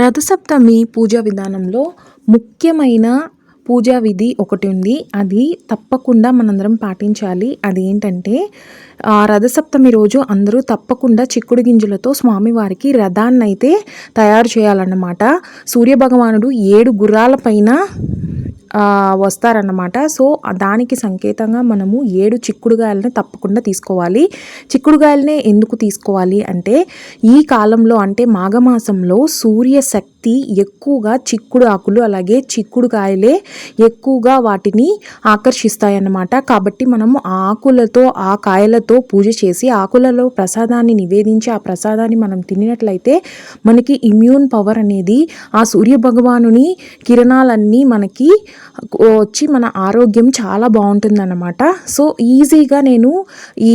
రథసప్తమి పూజా విధానంలో ముఖ్యమైన పూజా విధి ఒకటి ఉంది. అది తప్పకుండా మనందరం పాటించాలి. అదేంటంటే రథసప్తమి రోజు అందరూ తప్పకుండా చిక్కుడు గింజలతో స్వామివారికి రథాన్నైతే తయారు చేయాలన్నమాట. సూర్యభగవానుడు 7 గుర్రాల పైన వస్తారన్నమాట. సో దానికి సంకేతంగా మనము 7 చిక్కుడుగాయలని తప్పకుండా తీసుకోవాలి. చిక్కుడుగాయలనే ఎందుకు తీసుకోవాలి అంటే ఈ కాలంలో అంటే మాఘమాసంలో సూర్యశక్తి ఎక్కువగా చిక్కుడు ఆకులు అలాగే చిక్కుడుకాయలే ఎక్కువగా వాటిని ఆకర్షిస్తాయన్నమాట. కాబట్టి మనము ఆకులతో ఆ కాయలతో పూజ చేసి ఆకులలో ప్రసాదాన్ని నివేదించి ఆ ప్రసాదాన్ని మనం తిన్నట్లయితే మనకి ఇమ్యూన్ పవర్ అనేది ఆ సూర్యభగవానుని కిరణాలన్నీ మనకి వచ్చి మన ఆరోగ్యం చాలా బాగుంటుందన్నమాట. సో ఈజీగా నేను ఈ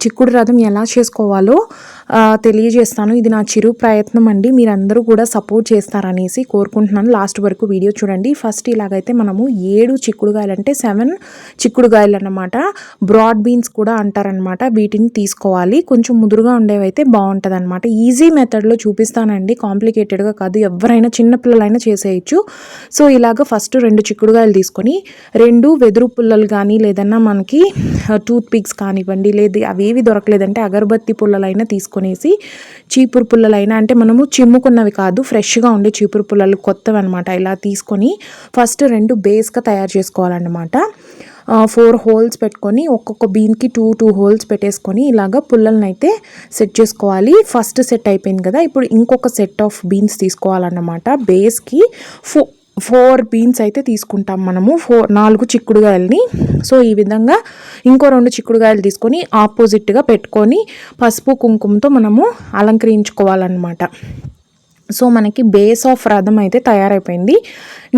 చిక్కుడు రథం ఎలా చేసుకోవాలో తెలియజేస్తాను. ఇది నా చిరు ప్రయత్నం అండి. మీరందరూ కూడా సపోర్ట్ చేస్తారనేసి కోరుకుంటున్నాను. లాస్ట్ వరకు వీడియో చూడండి. ఫస్ట్ ఇలాగైతే మనము 7 చిక్కుడుగాయలు అంటే 7 చిక్కుడుగాయలు అన్నమాట. బ్రాడ్ బీన్స్ కూడా అంటారనమాట. వీటిని తీసుకోవాలి. కొంచెం ముదురుగా ఉండేవైతే బాగుంటుంది అనమాట. ఈజీ మెథడ్లో చూపిస్తానండి, కాంప్లికేటెడ్గా కాదు. ఎవరైనా చిన్నపిల్లలైనా చేసేయచ్చు. సో ఇలాగ ఫస్ట్ 2 చిక్కుడుగాయలు తీసుకొని 2 వెదురు పుల్లలు కానీ లేదన్నా మనకి టూత్ పిక్స్ కానివ్వండి, లేదు అవేవి దొరకలేదంటే అగరబత్తి పుల్లలైనా తీసుకొనేసి చీపురు పుల్లలైనా అంటే మనము చిమ్ముకున్నవి కాదు, ఫ్రెష్గా ఉండే చీపురు పుల్లలు కొత్తవి అనమాట. ఇలా తీసుకొని ఫస్ట్ 2 బేస్గా తయారు చేసుకోవాలన్నమాట. 4 హోల్స్ పెట్టుకొని ఒక్కొక్క బీన్కి 2 హోల్స్ పెట్టేసుకొని ఇలాగ పుల్లలను అయితే సెట్ చేసుకోవాలి. ఫస్ట్ సెట్ అయిపోయింది కదా, ఇప్పుడు ఇంకొక సెట్ ఆఫ్ బీన్స్ తీసుకోవాలన్నమాట. బేస్కి 4 బీన్స్ అయితే తీసుకుంటాం మనము, 4 చిక్కుడుగాయలని. సో ఈ విధంగా ఇంకో 2 చిక్కుడుగాయలు తీసుకొని ఆపోజిట్గా పెట్టుకొని పసుపు కుంకుమతో మనము అలంకరించుకోవాలన్నమాట. సో మనకి బేస్ ఆఫ్ రథం అయితే తయారైపోయింది.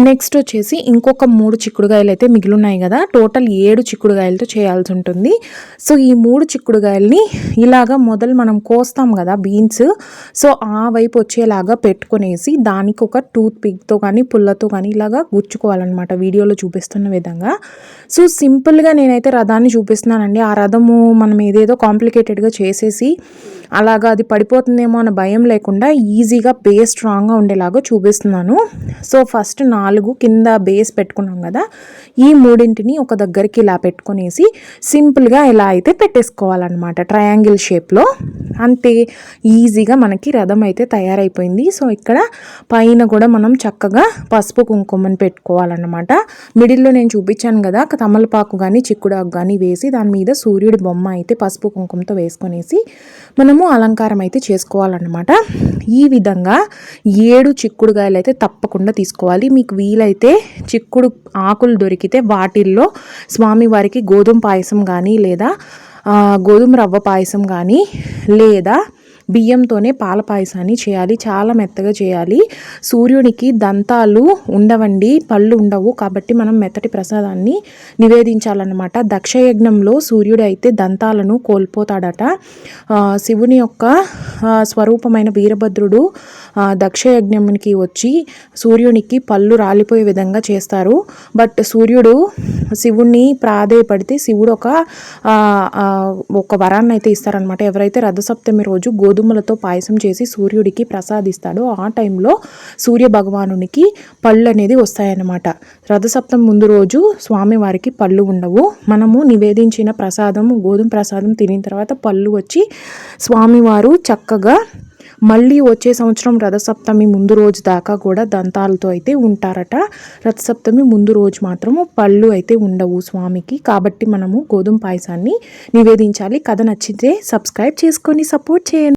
నెక్స్ట్ వచ్చేసి ఇంకొక 3 చిక్కుడుగాయలు అయితే మిగిలిన్నాయి కదా, టోటల్ 7 చిక్కుడుగాయలతో చేయాల్సి ఉంటుంది. సో ఈ 3 చిక్కుడుగాయలని ఇలాగా మనం కోస్తాం కదా బీన్స్, సో ఆ వైపు వచ్చేలాగా పెట్టుకునేసి దానికి ఒక టూత్ పిక్తో కానీ పుల్లతో కానీ ఇలాగా గుచ్చుకోవాలన్నమాట, వీడియోలో చూపిస్తున్న విధంగా. సో సింపుల్గా నేనైతే రథాన్ని చూపిస్తున్నానండి. ఆ రథము మనం ఏదేదో కాంప్లికేటెడ్గా చేసేసి అలాగా అది పడిపోతుందేమో అన్న భయం లేకుండా ఈజీగా బేస్ స్ట్రాంగ్గా ఉండేలాగా చూపిస్తున్నాను. సో ఫస్ట్ 4 కింద బేస్ పెట్టుకున్నాం కదా, ఈ 3ని ఒక దగ్గరికి ఇలా పెట్టుకునేసి సింపుల్గా ఇలా అయితే పెట్టేసుకోవాలన్నమాట ట్రయాంగిల్ షేప్లో. అంతే ఈజీగా మనకి రథం అయితే తయారైపోయింది. సో ఇక్కడ పైన కూడా మనం చక్కగా పసుపు కుంకుమని పెట్టుకోవాలన్నమాట. మిడిల్లో నేను చూపించాను కదా తమలపాకు కానీ చిక్కుడాకు కానీ వేసి దాని మీద సూర్యుడి బొమ్మ అయితే పసుపు కుంకుమతో వేసుకొనేసి మనము అలంకారం అయితే చేసుకోవాలన్నమాట. ఈ విధంగా 7 చిక్కుడుగాయలు అయితే తప్పకుండా తీసుకోవాలి. మీకు వీలైతే చిక్కుడు ఆకులు దొరికితే వాటిల్లో స్వామివారికి గోధుమ పాయసం కానీ లేదా గోధుమ రవ్వ పాయసం కానీ లేదా బియ్యంతోనే పాల పాయసాన్ని చేయాలి. చాలా మెత్తగా చేయాలి. సూర్యునికి దంతాలు ఉండవండి, పళ్ళు ఉండవు. కాబట్టి మనం మెత్తటి ప్రసాదాన్ని నివేదించాలన్నమాట. దక్షయజ్ఞంలో సూర్యుడు అయితే దంతాలను కోల్పోతాడట. శివుని యొక్క స్వరూపమైన వీరభద్రుడు దక్షయజ్ఞంకి వచ్చి సూర్యునికి పళ్ళు రాలిపోయే విధంగా చేస్తారు. బట్ సూర్యుడు శివుణ్ణి ప్రాధేయపడితే శివుడు ఒక వరాన్ని అయితే ఇస్తారనమాట. ఎవరైతే రథసప్తమి రోజు గోధుమలతో పాయసం చేసి సూర్యుడికి ప్రసాదిస్తాడో ఆ టైంలో సూర్య భగవానునికి పళ్ళు అనేది వస్తాయన్నమాట. రథసప్తమి ముందు రోజు స్వామివారికి పళ్ళు ఉండవు. మనము నివేదించిన ప్రసాదం గోధుమ ప్రసాదం తినిన తర్వాత పళ్ళు వచ్చి స్వామివారు చక్కగా మళ్ళీ వచ్చే సంవత్సరం రథసప్తమి ముందు రోజు దాకా కూడా దంతాలతో అయితే ఉంటారట. రథసప్తమి ముందు రోజు మాత్రము పళ్ళు అయితే ఉండవు స్వామికి. కాబట్టి మనము గోధుమ పాయసాన్ని నివేదించాలి. కథ నచ్చితే సబ్స్క్రైబ్ చేసుకొని సపోర్ట్ చేయండి.